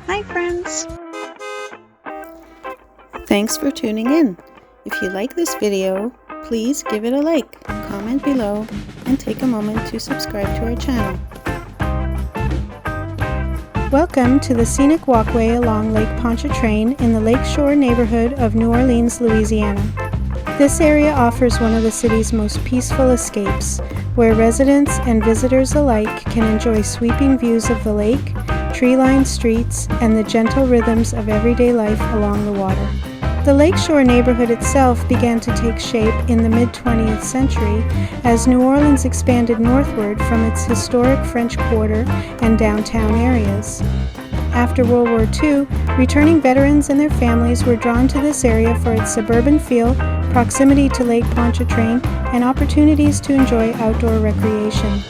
Hi friends! Thanks for tuning in. If you like this video, please give it a like, comment below, and take a moment to subscribe to our channel. Welcome to the scenic walkway along Lake Pontchartrain in the lakeshore neighborhood of New Orleans, Louisiana. This area offers one of the city's most peaceful escapes, where residents and visitors alike can enjoy sweeping views of the lake, tree-lined streets, and the gentle rhythms of everyday life along the water. The lakeshore neighborhood itself began to take shape in the mid-20th century as New Orleans expanded northward from its historic French Quarter and downtown areas. After World War II, returning veterans and their families were drawn to this area for its suburban feel, proximity to Lake Pontchartrain, and opportunities to enjoy outdoor recreation.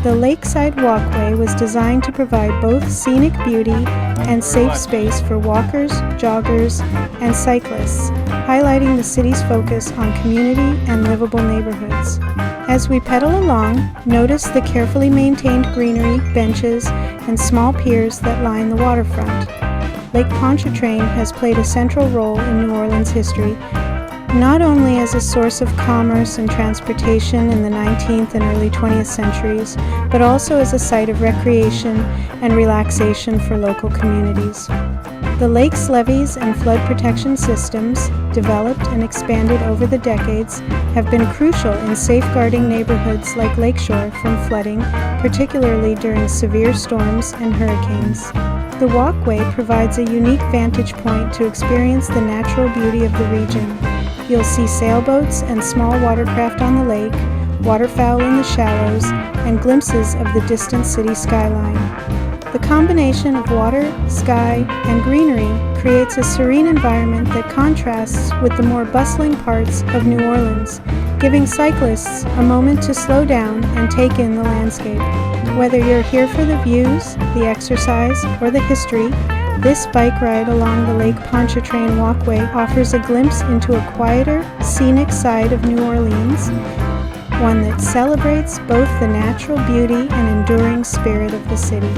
The lakeside walkway was designed to provide both scenic beauty and safe space for walkers, joggers, and cyclists, highlighting the city's focus on community and livable neighborhoods. As we pedal along, notice the carefully maintained greenery, benches, and small piers that line the waterfront. Lake Pontchartrain has played a central role in New Orleans history, not only as a source of commerce and transportation in the 19th and early 20th centuries, but also as a site of recreation and relaxation for local communities. The lake's levees and flood protection systems, developed and expanded over the decades, have been crucial in safeguarding neighborhoods like Lakeshore from flooding, particularly during severe storms and hurricanes. The walkway provides a unique vantage point to experience the natural beauty of the region. You'll see sailboats and small watercraft on the lake, waterfowl in the shallows, and glimpses of the distant city skyline. The combination of water, sky, and greenery creates a serene environment that contrasts with the more bustling parts of New Orleans, giving cyclists a moment to slow down and take in the landscape. Whether you're here for the views, the exercise, or the history, this bike ride along the Lake Pontchartrain walkway offers a glimpse into a quieter, scenic side of New Orleans, one that celebrates both the natural beauty and enduring spirit of the city.